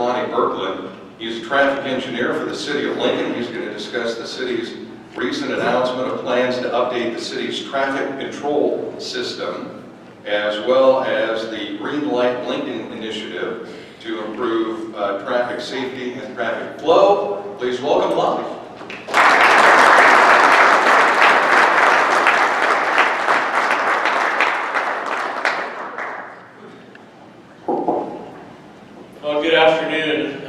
Lonnie Berkland. He's a traffic engineer for the city of Lincoln. He's going to discuss the city's recent announcement of plans to update the city's traffic control system, as well as the Green Light Lincoln initiative to improve traffic safety and traffic flow. Please welcome Lonnie. Well, good afternoon.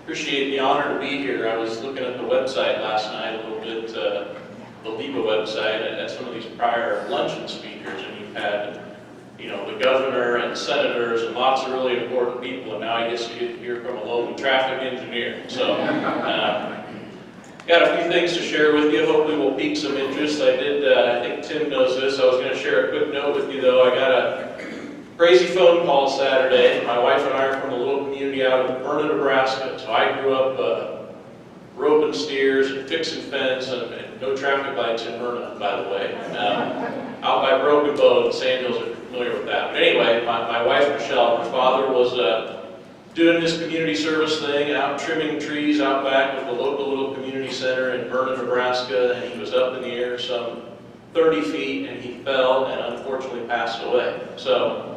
Appreciate the honor to be here. I was looking at the website last night a little bit, the LIBA website, at some of these prior luncheon speakers, and you've had, the governor and senators and lots of really important people, and now I guess you get to hear from a local traffic engineer. So, got a few things to share with you. Hopefully will pique some interest. I think Tim knows this. I was going to share a quick note with you, though. I got a crazy phone call Saturday. My wife and I are from a little community out of Vernon, Nebraska. So I grew up roping steers and fixing fence, and no traffic lights in Vernon, by the way. Out by Broken Bow in Sand Hills, if you're familiar with that. But anyway, my wife Michelle, her father was doing this community service thing and out trimming trees out back with the local little community center in Vernon, Nebraska, and he was up in the air some 30 feet and he fell and unfortunately passed away. So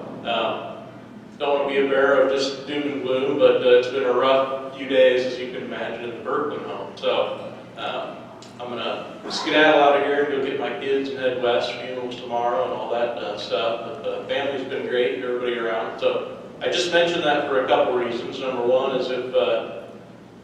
don't want to be a bearer of just doom and gloom, but it's been a rough few days, as you can imagine, in the Berkland home. So I'm going to skedaddle out of here and go get my kids and head west. Funerals tomorrow and all that stuff. But the family's been great, everybody around. So I just mentioned that for a couple reasons. Number one is if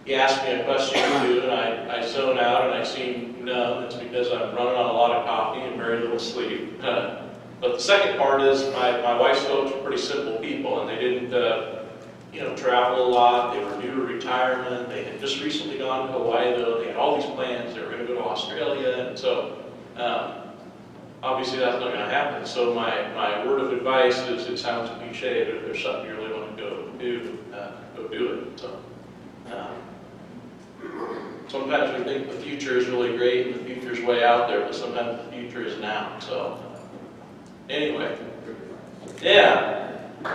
you ask me a question or two and I zone out and I seem numb, it's because I'm running on a lot of coffee and very little sleep. But the second part is my wife's folks were pretty simple people, and they didn't, travel a lot. They were due to retirement. They had just recently gone to Hawaii, though. They had all these plans. They were going to go to Australia, and so obviously that's not going to happen. So my word of advice is, it sounds cliche, but if there's something you really want to go do it. So sometimes we think the future is really great and the future's way out there, but sometimes the future is now. So. Anyway, yeah. So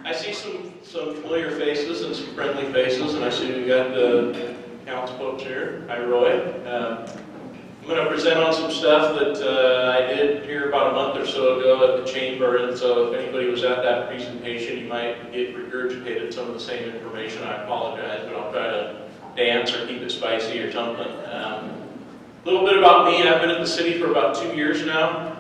I see some familiar faces and some friendly faces, and I see we got the council folks here. Hi, Roy. I'm going to present on some stuff that I did here about a month or so ago at the chamber, and so if anybody was at that presentation, you might get regurgitated some of the same information. I apologize, but I'll try to dance or keep it spicy or something. A little bit about me. I've been at the city for about 2 years now.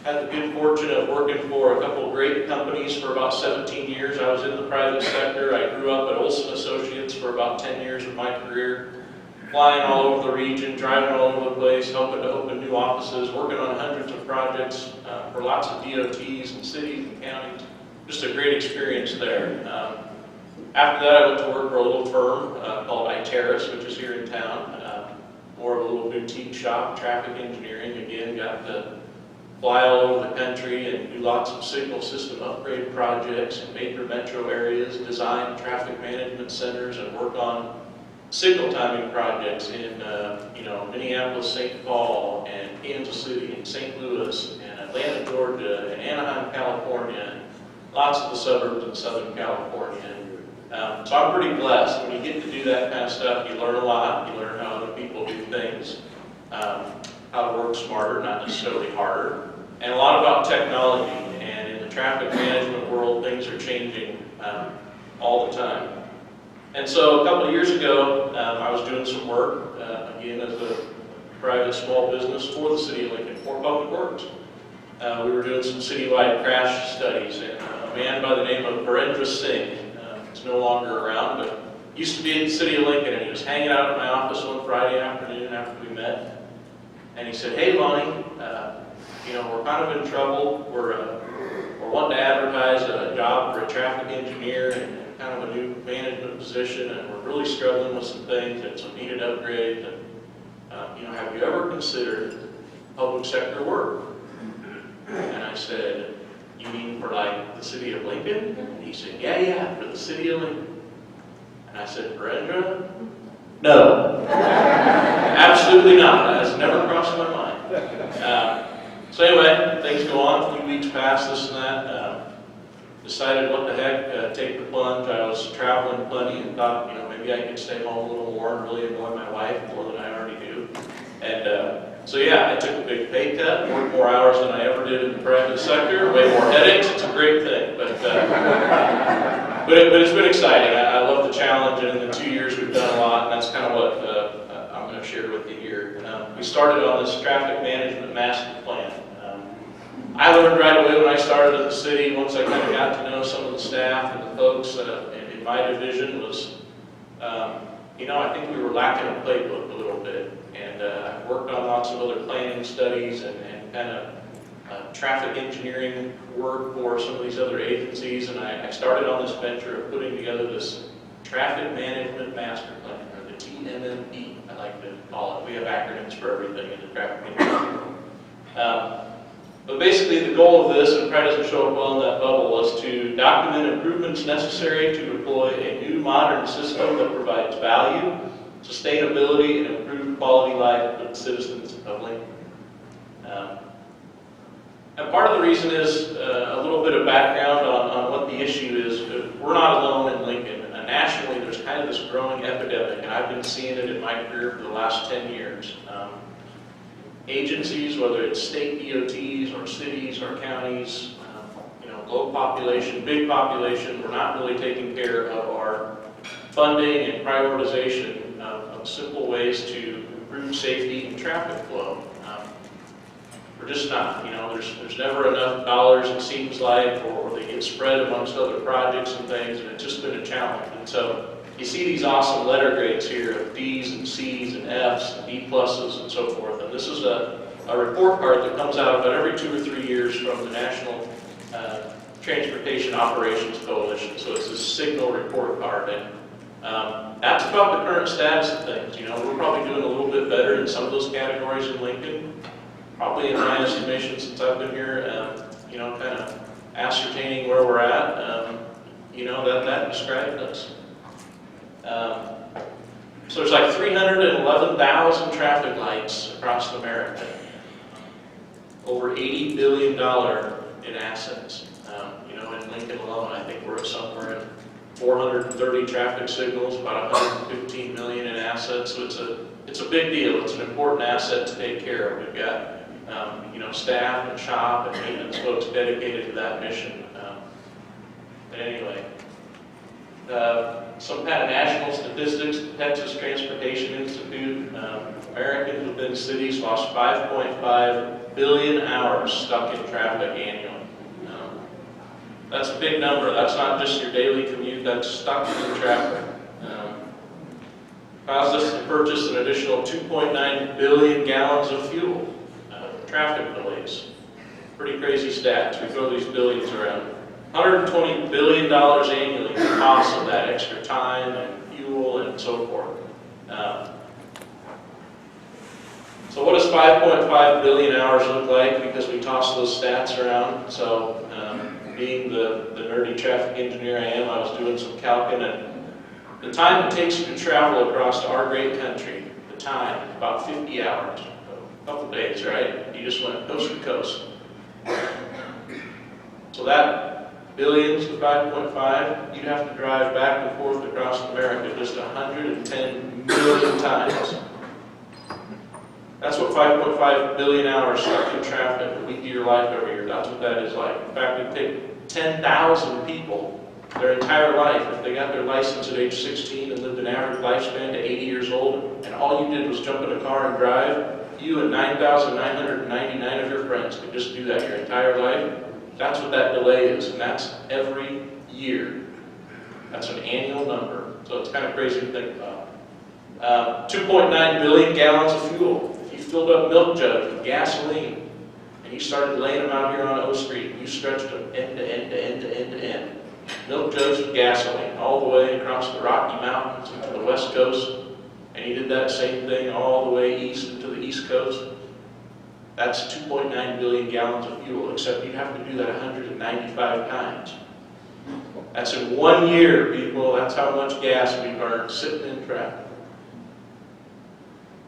Had the good fortune of working for a couple of great companies for about 17 years. I was in the private sector. I grew up at Olson Associates for about 10 years of my career, flying all over the region, driving all over the place, helping to open new offices, working on hundreds of projects for lots of DOTs and cities and counties. Just a great experience there. After that, I went to work for a little firm called Iteris, which is here in town. More of a little boutique shop, traffic engineering. Again, got to fly all over the country and do lots of signal system upgrade projects in major metro areas, design traffic management centers, and work on signal timing projects in Minneapolis, St. Paul, and Kansas City, and St. Louis, and Atlanta, Georgia, and Anaheim, California, and lots of the suburbs in Southern California. So I'm pretty blessed. When you get to do that kind of stuff, you learn a lot. You learn how other people do things, how to work smarter, not necessarily harder, and a lot about technology. And in the traffic management world, things are changing all the time. And so a couple of years ago, I was doing some work, again, as a private small business for the city of Lincoln, for Public Works. We were doing some citywide crash studies, and a man by the name of Virendra Singh, he's no longer around, but used to be in the city of Lincoln, and he was hanging out at my office one Friday afternoon after we met, and he said, "Hey, Lonnie, we're kind of in trouble. We're wanting to advertise a job for a traffic engineer and kind of a new management position, and we're really struggling with some things and some needed upgrades. And have you ever considered public sector work?" And I said, "You mean for like the city of Lincoln?" And he said, yeah, for the city of Lincoln. And I said, "Virendra, no, absolutely not. That has never crossed my mind." So anyway, things go on, a few weeks pass, this and that. Decided what the heck, take the plunge. I was traveling plenty and thought, maybe I could stay home a little more and really annoy my wife more than I already do. And so yeah, I took a big pay cut, worked more hours than I ever did in the private sector, way more headaches. It's a great thing, but it's been exciting. I love the challenge, and in the 2 years we've done a lot, and that's kind of what I'm going to share with you here. We started on this traffic management master plan. I learned right away when I started at the city, once I kind of got to know some of the staff and the folks in my division was, I think we were lacking a playbook a little bit. And I worked on lots of other planning studies and kind of traffic engineering work for some of these other agencies. And I started on this venture of putting together this traffic management master plan, or the TMMP, I like to call it. We have acronyms for everything in the traffic engineering. But basically the goal of this, and it probably doesn't show up well in that bubble, was to document improvements necessary to deploy a new modern system that provides value, sustainability, and improved quality life for the citizens of Lincoln. And part of the reason is a little bit of background on what the issue is. We're not alone in Lincoln. Nationally, there's kind of this growing epidemic, and I've been seeing it in my career for the last 10 years. Agencies, whether it's state DOTs or cities or counties, low population, big population, we're not really taking care of our funding and prioritization of simple ways to improve safety and traffic flow. We're just not, there's never enough dollars, it seems like, or they get spread amongst other projects and things, and it's just been a challenge. And so you see these awesome letter grades here of D's and C's and F's and D pluses and so forth. And this is a report card that comes out about every 2 or 3 years from the National Transportation Operations Coalition. So it's a signal report card. And that's about the current status of things. We're probably doing a little bit better in some of those categories in Lincoln. Probably in my estimation since I've been here, kind of ascertaining where we're at, that describes us. So there's like 311,000 traffic lights across America. Over $80 billion in assets. In Lincoln alone, I think we're at somewhere in 430 traffic signals, about 115 million in assets. So it's a big deal. It's an important asset to take care of. We've got staff and shop and maintenance folks dedicated to that mission. But anyway, some kind of national statistics, the Texas Transportation Institute, Americans within cities lost 5.5 billion hours stuck in traffic annually. That's a big number. That's not just your daily commute, that's stuck in traffic. Caused us to purchase an additional 2.9 billion gallons of fuel. Traffic delays. Pretty crazy stats. We throw these billions around. $120 billion annually in the cost of that extra time and fuel and so forth. So what does 5.5 billion hours look like? Because we toss those stats around. So being the nerdy traffic engineer I am, I was doing some calcing, and the time it takes you to travel across our great country, the time, about 50 hours. Couple days, right? You just went coast to coast. So that billions to 5.5, you'd have to drive back and forth across America just 110 million times. That's what 5.5 billion hours stuck in traffic a week of your life every year. That's what that is like. In fact, we take 10,000 people their entire life, if they got their license at age 16 and lived an average lifespan to 80 years old, and all you did was jump in a car and drive, you and 9,999 of your friends could just do that your entire life. That's what that delay is, and that's every year. That's an annual number, so it's kind of crazy to think about. 2.9 billion gallons of fuel. If you filled up milk jugs with gasoline, and you started laying them out here on O Street, and you stretched them end to end to end to end to end. Milk jugs with gasoline all the way across the Rocky Mountains and to the West Coast. And he did that same thing all the way east into the East Coast. That's 2.9 billion gallons of fuel, except you'd have to do that 195 times. That's in 1 year, people. That's how much gas we burn sitting in traffic.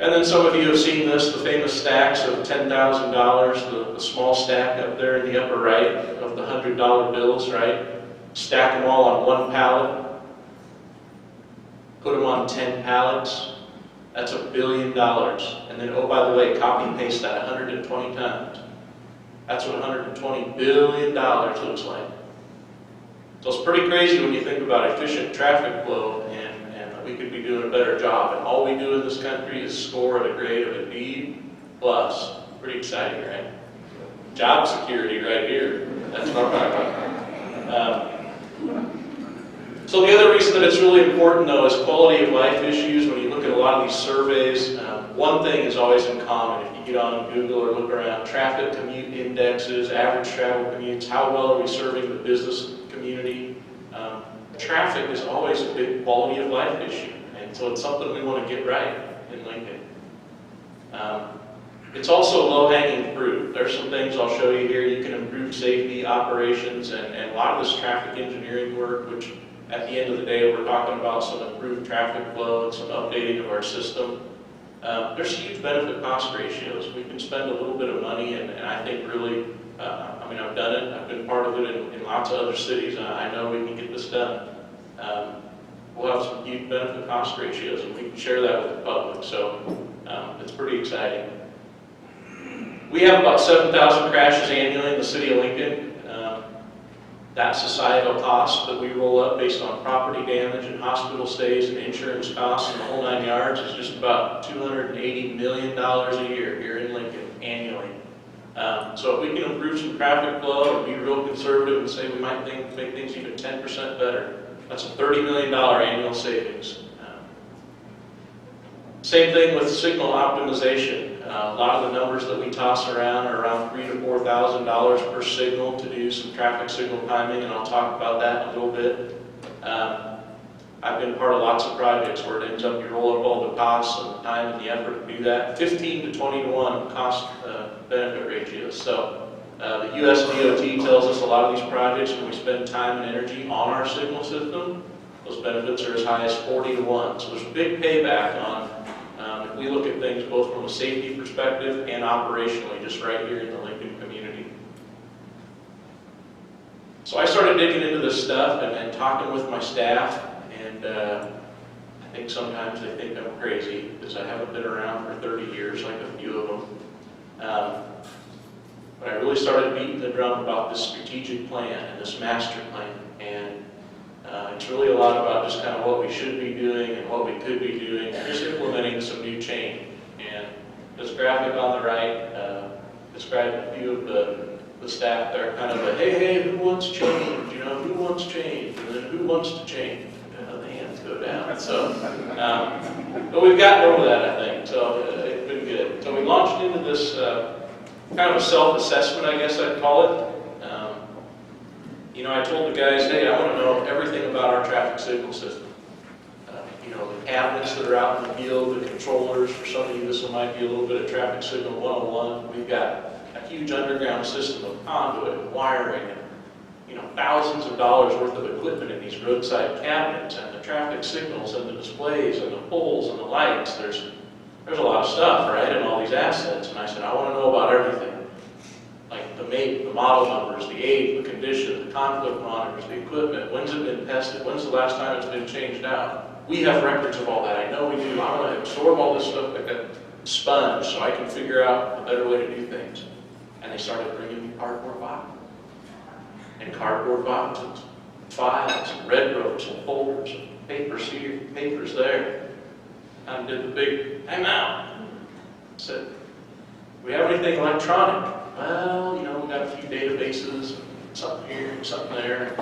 And then some of you have seen this, the famous stacks of $10,000, the small stack up there in the upper right of the $100 bills, right? Stack them all on one pallet, put them on 10 pallets, that's $1 billion. And then, oh, by the way, copy and paste that 120 times. That's what $120 billion looks like. So it's pretty crazy when you think about efficient traffic flow, and we could be doing a better job. And all we do in this country is score at a grade of a B+. Pretty exciting, right? Job security right here. That's what I'm talking about. So the other reason that it's really important, though, is quality of life issues. When you look at a lot of these surveys, one thing is always in common. If you get on Google or look around, traffic commute indexes, average travel commutes, how well are we serving the business community? Traffic is always a big quality of life issue, and so it's something we want to get right in Lincoln. It's also low-hanging fruit. There's some things I'll show you here. You can improve safety, operations, and a lot of this traffic engineering work, which at the end of the day, we're talking about some improved traffic flow and some updating of our system. There's huge benefit cost ratios. We can spend a little bit of money, and I think really, I mean, I've done it. I've been part of it in lots of other cities, and I know we can get this done. We'll have some huge benefit cost ratios, and we can share that with the public, so it's pretty exciting. We have about 7,000 crashes annually in the city of Lincoln. That societal cost that we roll up based on property damage and hospital stays and insurance costs and the whole 9 yards is just about $280 million a year here in Lincoln annually. So if we can improve some traffic flow and be real conservative and say we might make things even 10% better, that's a $30 million annual savings. Same thing with signal optimization. A lot of the numbers that we toss around are around $3,000 to $4,000 per signal to do some traffic signal timing, and I'll talk about that in a little bit. I've been part of lots of projects where it ends up you roll up all the costs and the time and the effort to do that. 15 to 20 to 1 cost benefit ratios. So the US DOT tells us a lot of these projects, when we spend time and energy on our signal system, those benefits are as high as 40 to 1. So there's a big payback on if we look at things both from a safety perspective and operationally, just right here in the Lincoln community. So I started digging into this stuff and talking with my staff, and I think sometimes they think I'm crazy because I haven't been around for 30 years like a few of them. But I really started beating the drum about this strategic plan and this master plan, and it's really a lot about just kind of what we should be doing and what we could be doing, and just implementing some new change. And this graphic on the right describes a few of the staff there, kind of a, hey, who wants change? You know, who wants change? And then who wants to change? The hands go down. So, but we've gotten over that, I think. So it's been good. So we launched into this kind of a self-assessment, I guess I'd call it. You know, I told the guys, hey, I want to know everything about our traffic signal system. You know, the cabinets that are out in the field, the controllers. For some of you, this might be a little bit of traffic signal 101. We've got a huge underground system of conduit and wiring and, you know, thousands of dollars worth of equipment in these roadside cabinets, and the traffic signals and the displays and the poles and the lights. There's a lot of stuff, right, in all these assets. And I said, I want to know about everything. Like the make, the model numbers, the age, the condition, the conflict monitors, the equipment, when's it been tested, when's the last time it's been changed out. We have records of all that. I know we do. I want to absorb all this stuff like a sponge so I can figure out a better way to do things. And they started bringing me cardboard boxes. And cardboard boxes, files, and red ropes, and folders, and papers here, papers there. And did the big time out. Said, do we have anything electronic? Well, you know, we got a few databases, something here, and something there.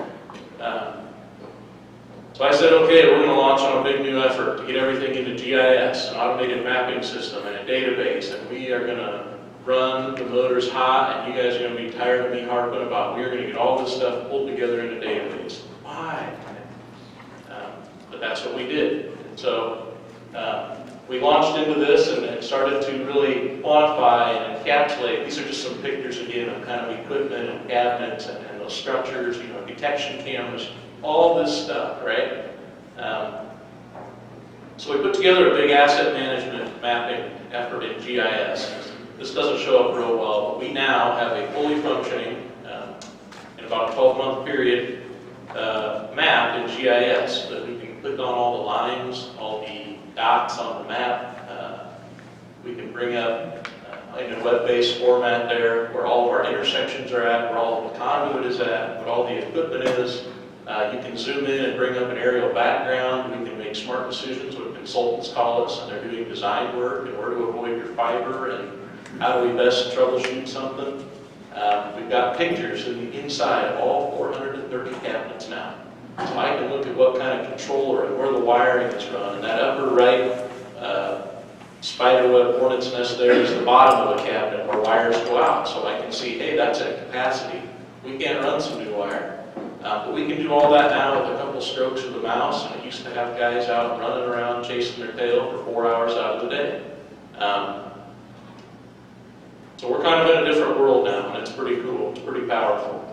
So I said, okay, we're going to launch on a big new effort to get everything into GIS, an automated mapping system, and a database, and we are going to run the motors hot, and you guys are going to be tired of me harping about we are going to get all this stuff pulled together in a database. Why? But that's what we did. And so we launched into this and started to really quantify and encapsulate. These are just some pictures again of kind of equipment and cabinets and those structures, you know, detection cameras, all this stuff, right? So we put together a big asset management mapping effort in GIS. This doesn't show up real well, but we now have a fully functioning, in about a 12-month period, map in GIS that we can click on all the lines, all the dots on the map. We can bring up in a web-based format there where all of our intersections are at, where all of the conduit is at, what all the equipment is. You can zoom in and bring up an aerial background. We can make smart decisions when consultants call us and they're doing design work and where to avoid your fiber and how do we best troubleshoot something. We've got pictures in the inside of all 430 cabinets now. So I can look at what kind of controller and where the wiring is run. And that upper right spiderweb hornet's nest there is the bottom of a cabinet where wires go out. So I can see, hey, that's at capacity. We can't run some new wire. But we can do all that now with a couple strokes of the mouse. And it used to have guys out running around chasing their tail for 4 hours out of the day. So we're kind of in a different world now, and it's pretty cool. It's pretty powerful.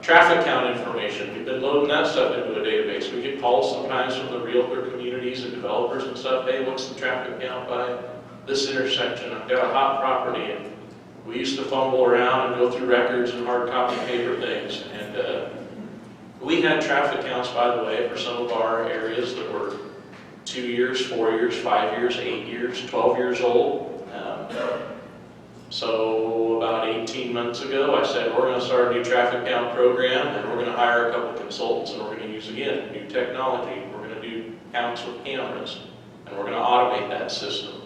Traffic count information. We've been loading that stuff into a database. We get calls sometimes from the realtor communities and developers and stuff. Hey, what's the traffic count by this intersection? I've got a hot property, and we used to fumble around and go through records and hard copy paper things. And we had traffic counts, by the way, for some of our areas that were 2 years, 4 years, 5 years, 8 years, 12 years old. So about 18 months ago, I said, we're going to start a new traffic count program, and we're going to hire a couple of consultants, and we're going to use, again, new technology. We're going to do counts with cameras, and we're going to automate that system.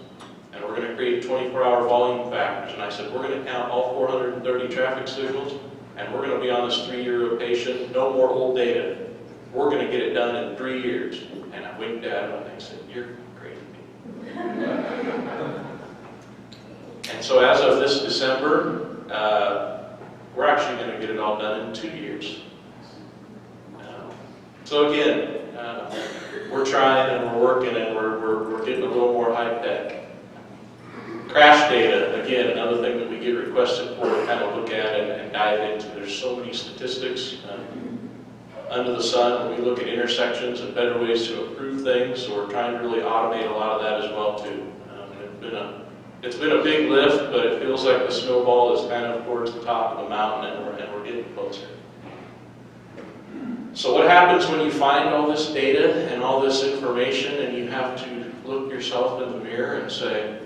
And we're going to create 24-hour volume factors. And I said, we're going to count all 430 traffic signals, and we're going to be on this 3-year rotation, no more old data. We're going to get it done in 3 years. And I winked at him, and I said, you're crazy. And so as of this December, we're actually going to get it all done in 2 years. So again, we're trying and we're working and we're getting a little more high tech. Crash data, again, another thing that we get requested for to kind of look at and dive into. There's so many statistics under the sun when we look at intersections and better ways to improve things. So we're trying to really automate a lot of that as well too. It's been a big lift, but it feels like the snowball is kind of towards the top of the mountain and we're getting closer. So what happens when you find all this data and all this information and you have to look yourself in the mirror and say,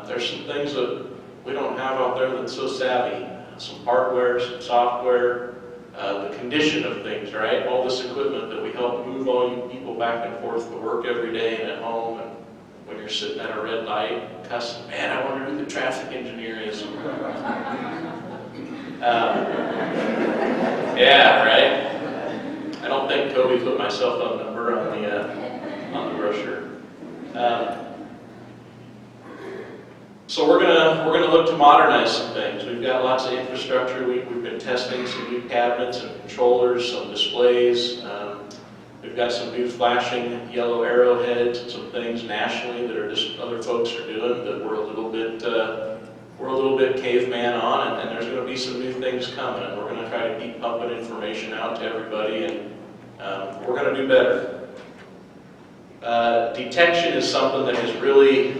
there's some things that we don't have out there that's so savvy. Some hardware, some software, the condition of things, right? All this equipment that we help move all you people back and forth to work every day and at home. And when you're sitting at a red light, cussing, man, I wonder who the traffic engineer is. Yeah, right? I don't think Kobe put my cell phone number on the brochure. So we're gonna look to modernize some things. We've got lots of infrastructure. We've been testing some new cabinets and controllers, some displays. We've got some new flashing yellow arrowheads and some things nationally that are just other folks are doing that we're a little bit caveman on, and there's going to be some new things coming, and we're going to try to keep pumping information out to everybody, and we're going to do better. Detection is something that has really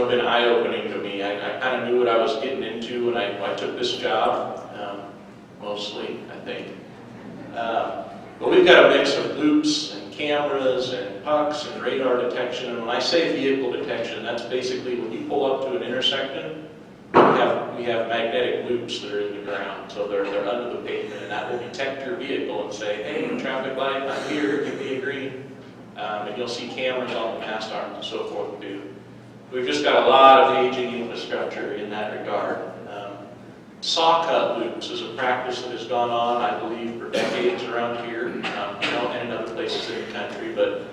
been eye-opening to me. I kind of knew what I was getting into when I took this job, mostly, I think. But we've got a mix of loops and cameras and pucks and radar detection. And when I say vehicle detection, that's basically when you pull up to an intersection, we have magnetic loops that are in the ground. So they're under the pavement, and that will detect your vehicle and say, hey, traffic light, I'm here, give me a green. And you'll see cameras on the mast arms and so forth too. We've just got a lot of aging infrastructure in that regard. Saw cut loops is a practice that has gone on, I believe, for decades around here, and in other places in the country. But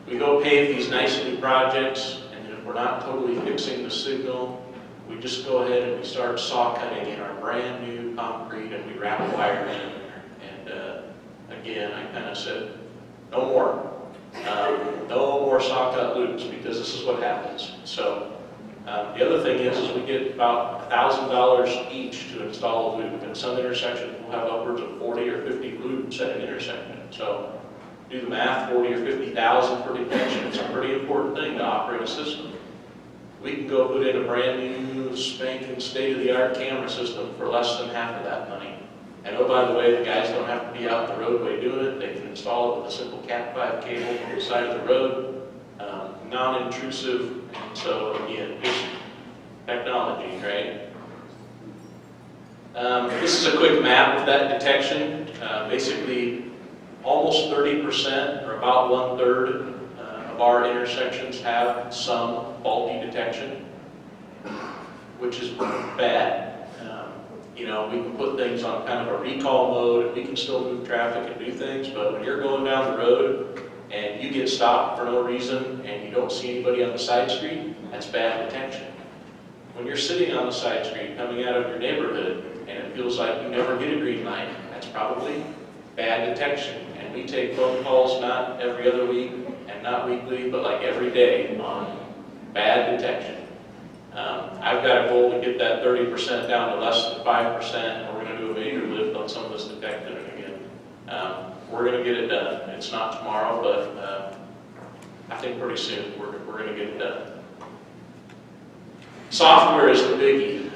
we go pave these nice new projects, and if we're not totally fixing the signal, we just go ahead and we start saw cutting in our brand new concrete, and we wrap wire in there. And again, I kind of said, no more. No more saw cut loops, because this is what happens. So. The other thing is we get about $1,000 each to install a loop. In some intersections, we'll have upwards of 40 or 50 loops at an intersection. So Do the math, 40 or 50,000 for detection. It's a pretty important thing to operate a system. We can go put in a brand new spanking state-of-the-art camera system for less than half of that money. And oh, by the way, the guys don't have to be out in the roadway doing it. They can install it with a simple Cat5 cable on the side of the road, non-intrusive. And so again, just technology, right? This is a quick map of that detection. Basically, almost 30%, or about 1/3, of our intersections have some faulty detection, which is bad. You know, we can put things on kind of a recall mode, and we can still move traffic and do things, but when you're going down the road and you get stopped for no reason and you don't see anybody on the side street, that's bad detection. When you're sitting on the side street coming out of your neighborhood and it feels like you never get a green light, that's probably bad detection. And we take phone calls not every other week and not weekly, but like every day on bad detection. I've got a goal to get that 30% down to less than 5%, and we're going to do a major lift on some of this detection again. We're going to get it done. It's not tomorrow, but I think pretty soon we're going to get it done. Software is the biggie.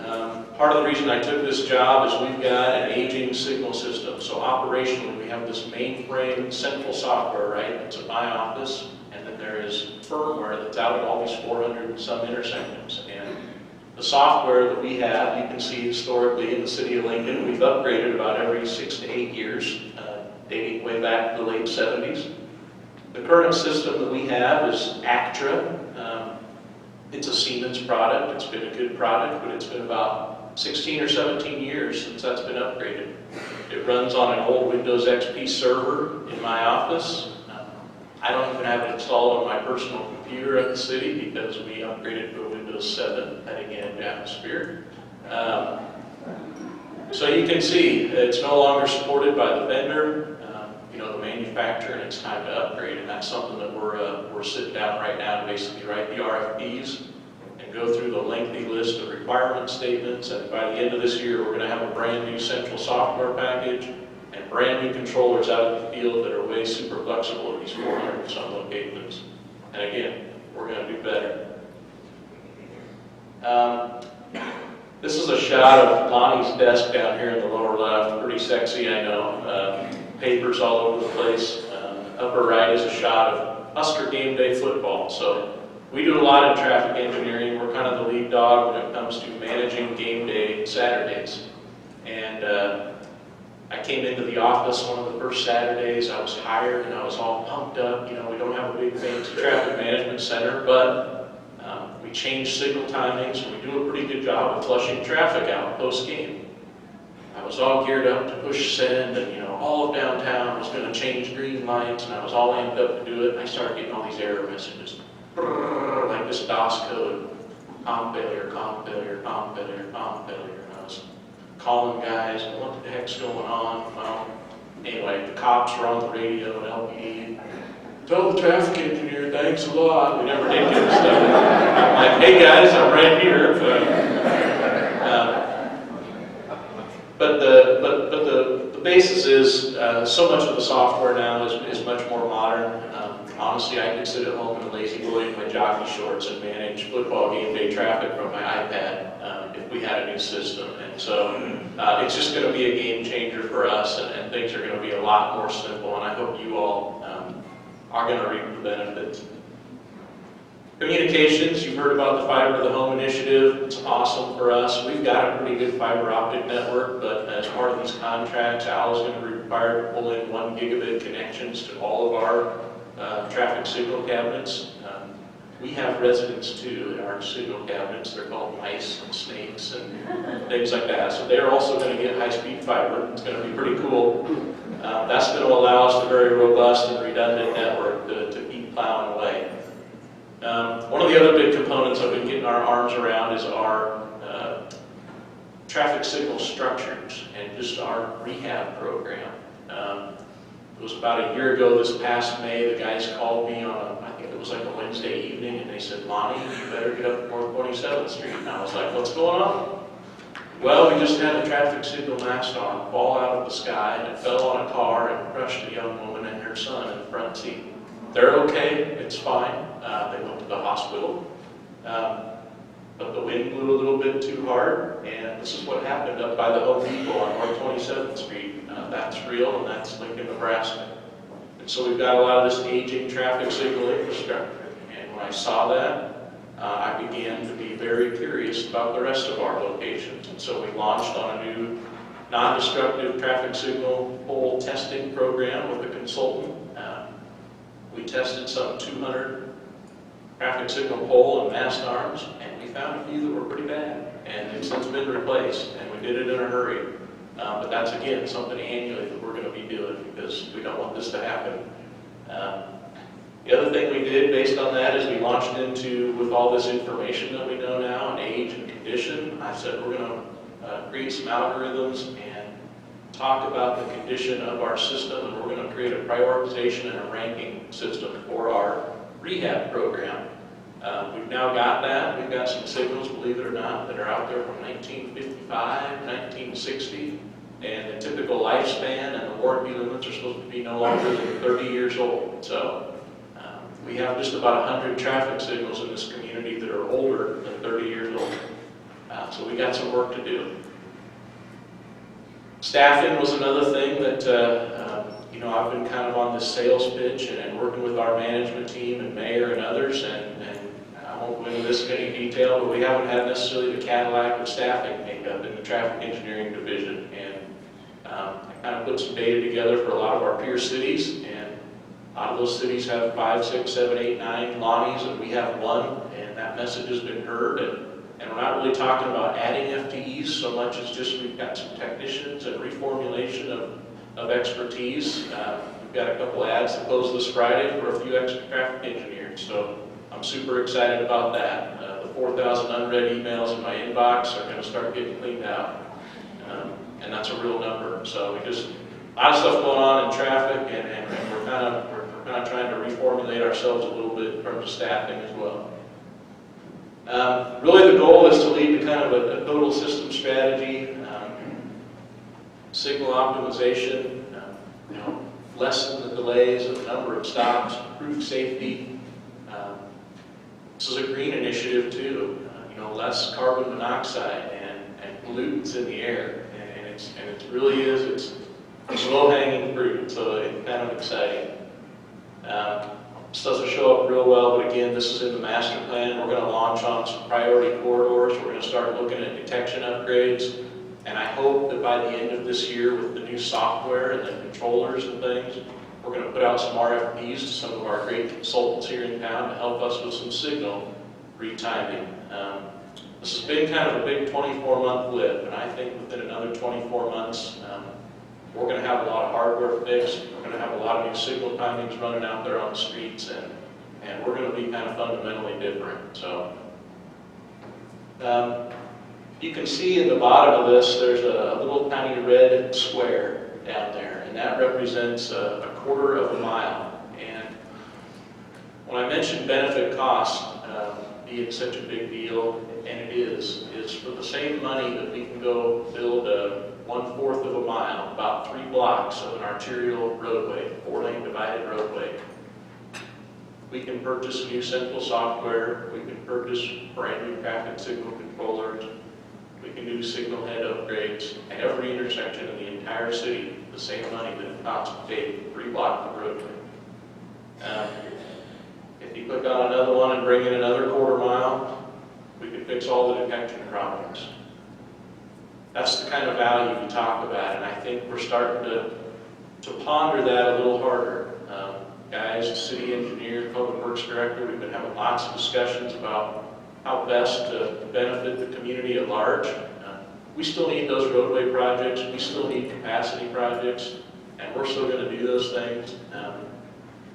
Part of the reason I took this job is we've got an aging signal system. So operationally, we have this mainframe central software, right? It's at my office, and then there is firmware that's out at all these 400 and some intersections. And the software that we have, you can see historically in the city of Lincoln, we've upgraded about every 6 to 8 years, dating way back to the late 70s. The current system that we have is Actra. It's a Siemens product. It's been a good product, but it's been about 16 or 17 years since that's been upgraded. It runs on an old Windows XP server in my office. I don't even have it installed on my personal computer at the city because we upgraded to a Windows 7 heading edge atmosphere. So you can see it's no longer supported by the vendor, the manufacturer, and it's time to upgrade. And that's something that we're sitting down right now to basically write the RFPs and go through the lengthy list of requirement statements. And by the end of this year, we're going to have a brand new central software package and brand new controllers out in the field that are way super flexible at these 400 and some locations. And again, we're going to do better. This is a shot of Lonnie's desk down here in the lower left. Pretty sexy, I know. Papers all over the place. Upper right is a shot of Husker game day football. So we do a lot of traffic engineering. We're kind of the lead dog when it comes to managing game day Saturdays. And I came into the office one of the first Saturdays. I was hired and I was all pumped up. You know, we don't have a big fancy traffic management center, but we change signal timings and we do a pretty good job of flushing traffic out post-game. I was all geared up to push send, and all of downtown was going to change green lights, and I was all amped up to do it, and I started getting all these error messages, like this DOS code, com failure, com failure, com failure, com failure, and I was calling guys, and what the heck's going on? Well, anyway, the cops were on the radio and LPD. Tell the traffic engineer, thanks a lot. We never did get stuff. I'm like, hey guys, I'm right here. But the basis is so much of the software now is much more modern. Honestly, I could sit at home in a lazy boy in my jockey shorts and manage football game day traffic from my iPad if we had a new system. And so it's just going to be a game changer for us, and things are going to be a lot more simple. And I hope you all are going to reap the benefits. Communications, you've heard about the Fiber to the Home initiative. It's awesome for us. We've got a pretty good fiber optic network, but as part of these contracts, Al is going to be required to pull in 1 gigabit connections to all of our traffic signal cabinets. We have residents too in our signal cabinets. They're called mice and snakes and things like that. So they're also going to get high-speed fiber. It's going to be pretty cool. That's going to allow us a very robust and redundant network to keep plowing away. One of the other big components I've been getting our arms around is our traffic signal structures and just our rehab program. It was about a year ago this past May, the guys called me on, I think it was like a Wednesday evening, and they said, Lonnie, you better get up North 27th Street. And I was like, what's going on? Well, we just had a traffic signal mast arm fall out of the sky, and it fell on a car and crushed a young woman and her her son in the front seat. They're okay, it's fine. They went to the hospital. But the wind blew a little bit too hard, and this is what happened up by the Home Depot on North 27th Street. That's real, and that's Lincoln, Nebraska. And so we've got a lot of this aging traffic signal infrastructure. And when I saw that, I began to be very curious about the rest of our locations. And so we launched on a new non-destructive traffic signal pole testing program with a consultant. We tested some 200 traffic signal pole and mast arms, and we found a few that were pretty bad, and they've since been replaced, and we did it in a hurry. But that's, again, something annually that we're going to be doing because we don't want this to happen. The other thing we did based on that is we launched into, with all this information that we know now, and age and condition, I said we're going to create some algorithms and talk about the condition of our system, and we're going to create a prioritization and a ranking system for our rehab program. We've now got that. We've got some signals, believe it or not, that are out there from 1955, 1960, and the typical lifespan and the warranty limits are supposed to be no longer than 30 years old. So we have just about 100 traffic signals in this community that are older than 30 years old. So we got some work to do. Staffing was another thing that I've been kind of on this sales pitch and working with our management team and mayor and others, and I won't go into this in any detail, but we haven't had necessarily the Cadillac of staffing makeup in the traffic engineering division. And I kind of put some data together for a lot of our peer cities, and a lot of those cities have 5, 6, 7, 8, 9 Lonnies, and we have 1, and that message has been heard. And we're not really talking about adding FTEs so much as just we've got some technicians and reformulation of expertise. We've got a couple ads that close this Friday for a few extra traffic engineers, so I'm super excited about that. The 4,000 unread emails in my inbox are going to start getting cleaned out, and that's a real number. So we just, a lot of stuff going on in traffic, and we're kind of trying to reformulate ourselves a little bit in terms of staffing as well. Really the goal is to lead to kind of a total system strategy, signal optimization, lessen the delays of the number of stops, improve safety. This is a green initiative too, less carbon monoxide and pollutants in the air, and it really is, it's low-hanging fruit, so it's kind of exciting. This doesn't show up real well, but again, this is in the master plan. We're going to launch on some priority corridors. We're going to start looking at detection upgrades. And I hope that by the end of this year, with the new software and the controllers and things, we're going to put out some RFPs to some of our great consultants here in town to help us with some signal retiming. This has been kind of a big 24-month blip, and I think within another 24 months, we're going to have a lot of hardware fixed. We're going to have a lot of new signal timings running out there on the streets, and we're going to be kind of fundamentally different. So you can see in the bottom of this, there's a little tiny red square down there, and that represents a quarter of a mile. And when I mentioned benefit cost being such a big deal, and it is for the same money that we can go build a 1/4 of a mile, about 3 blocks of an arterial roadway, 4-lane divided roadway. We can purchase new central software, we can purchase brand new traffic signal controllers, we can do signal head upgrades at every intersection in the entire city, the same money that it costs to take 3 blocks of roadway. If you click on another one and bring in another 1/4 mile, we can fix all the detection problems. That's the kind of value we talk about, and I think we're starting to ponder that a little harder. Guys, city engineer, public works director, we've been having lots of discussions about how best to benefit the community at large. We still need those roadway projects, we still need capacity projects, and we're still going to do those things.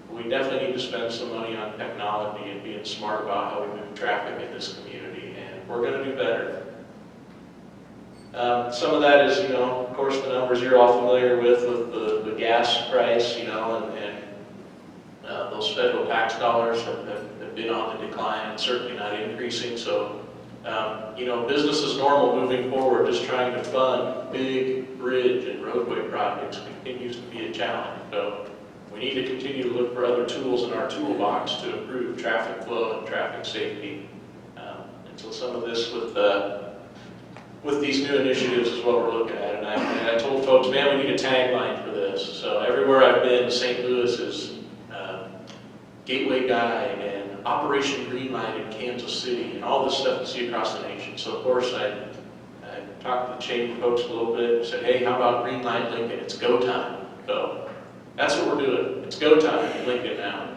We definitely need to spend some money on technology and being smart about how we move traffic in this community, and we're going to do better. Some of that is, of course, the numbers you're all familiar with the gas price, and those federal tax dollars have been on the decline and certainly not increasing. So, business as normal moving forward, just trying to fund big bridge and roadway projects continues to be a challenge. So We need to continue to look for other tools in our toolbox to improve traffic flow and traffic safety. And so some of this with these new initiatives is what we're looking at. And I told folks, man, we need a tagline for this. So everywhere I've been, St. Louis is Gateway Guide and Operation Greenlight in Kansas City and all this stuff you see across the nation. So of course I talked to the chamber folks a little bit and said, hey, how about Greenlight Lincoln? It's go time. So that's what we're doing. It's go time in Lincoln now.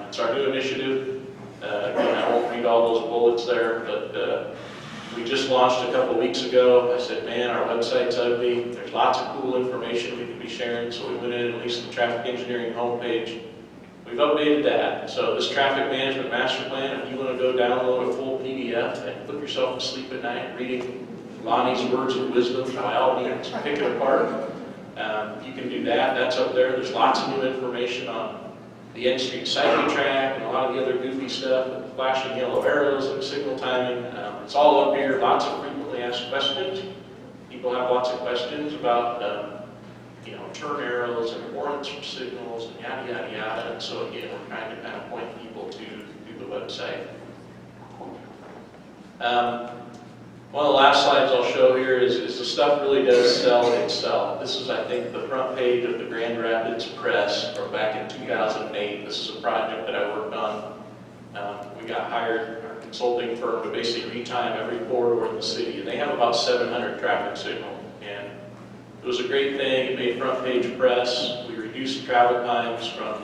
It's our new initiative. Again, I won't read all those bullets there, but we just launched a couple weeks ago. I said, man, our website's ugly. There's lots of cool information we can be sharing. So we went in and released the traffic engineering homepage. We've updated that. So this traffic management master plan, if you want to go download a full PDF and put yourself to sleep at night reading Lonnie's words of wisdom, by all means, pick it apart. You can do that. That's up there. There's lots of new information on the N Street cycling track and a lot of the other goofy stuff with flashing yellow arrows and signal timing. It's all up here. Lots of frequently asked questions. People have lots of questions about turn arrows and warrants for signals and yada yada yada. And so again, we're trying to kind of point people to the website. One of the last slides I'll show here is the stuff really does sell itself. This is, I think, the front page of the Grand Rapids Press from back in 2008. This is a project that I worked on. We got hired, our consulting firm, to basically retime every corridor in the city, and they have about 700 traffic signals. And it was a great thing. It made front page press. We reduced travel times from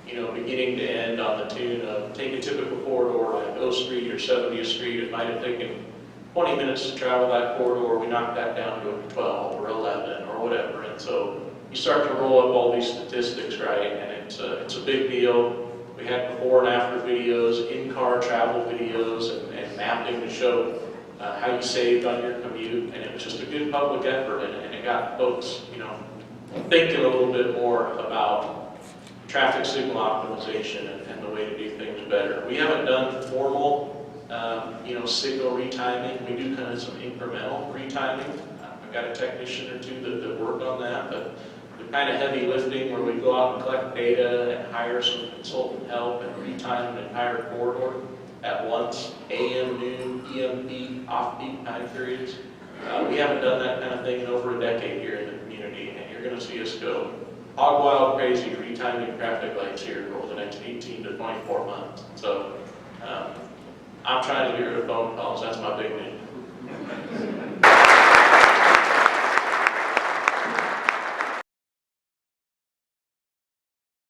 beginning to end on the tune of take a typical corridor like O Street or 70th Street. It might have taken 20 minutes to travel that corridor. We knocked that down to 12 or 11 or whatever. And so you start to roll up all these statistics, right? And it's a big deal. We had before and after videos, in-car travel videos, and mapping to show how you saved on your commute. And it was just a good public effort, and it got folks, thinking a little bit more about traffic signal optimization and the way to do things better. We haven't done formal signal retiming. We do kind of some incremental retiming. I've got a technician or two that work on that, but the kind of heavy lifting where we go out and collect data and hire some consultant help and retime an entire corridor at once, AM, noon, PM peak, off-peak time periods. We haven't done that kind of thing in over a decade here in the community, and you're going to see us go hog wild crazy retiming traffic lights here over the next 18 to 24 months. So I'm trying to get rid of phone calls. That's my big name.